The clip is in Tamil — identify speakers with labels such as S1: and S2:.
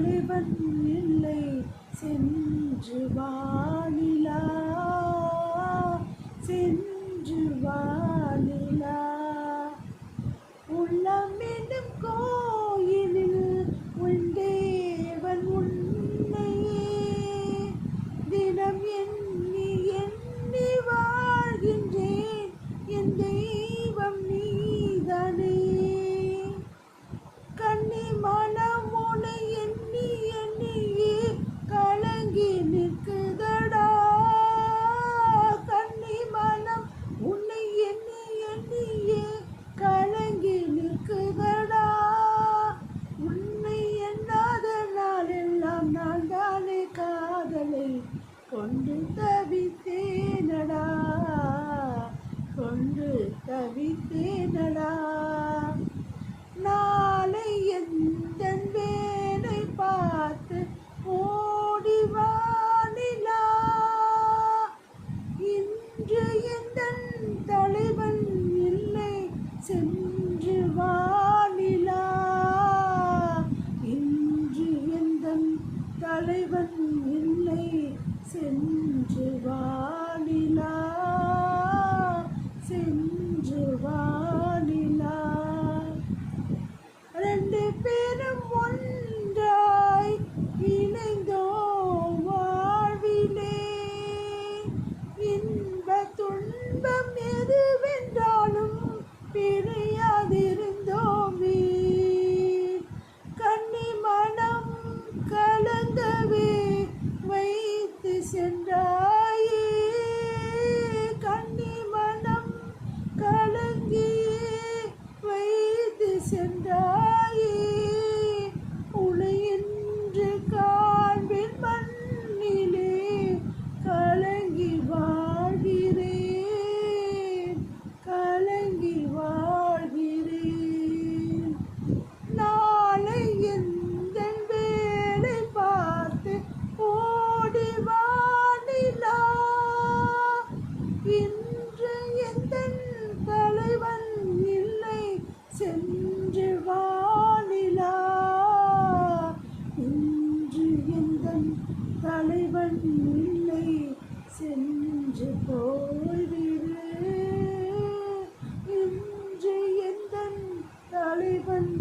S1: தலைவன் இல்லை சென்று வானிலா சென்று வானிலா உள்ளமெனும் கோயிலில் உன் தேவன் உன்னையே தினம் எண்ணி எண்ணி வாழ்கின்றேன் என் தெய்வம் நீதானே கண்ணி மனம் உன்னை எண்ணி எண்ணியே கலங்கி நிற்குதடா கண்ணி மனம் உன்னை எண்ணி எண்ணியே கலங்கி நிற்குதடா உன்னை எண்ணாத நாளெல்லாம் நான் தானே காதலை கொண்டு தவித்தேனடா கொண்டு தவித்தேனடா நாளை எந்தன் வேலை பார்த்து ஓடி வானிலா இன்று எந்தன் தலைவன் இல்லை சென்று வானிலா இன்று எந்தன் தலைவன் இல்லை சென்று வானிலா சென்று வானிலா ரெண்டு பேரும் ஒன்றாய் இணைந்தோம் வாழ்விலே இன்ப துன்பம் எதுவென்றாலும் பிரியாதிருந்தோமே கண்ணி மனம் கலங்கவே வைத்து சென்றாயே கண்ணி மனம் கலங்கியே வைத்து சென்றாயே உனை என்று காண்பின் மண்ணிலே கலங்கி வாழ்கிறேன் கலங்கி வாழ்கிறேன் நாளை எந்த வேலை பார்த்து ஓடி வானிலா இன்று எந்த தலைவன் இல்லை சென்று வானிலா இன்று எந்த தலைவன் இல்லை சென்று போய்விடு இன்று எந்த தலைவன்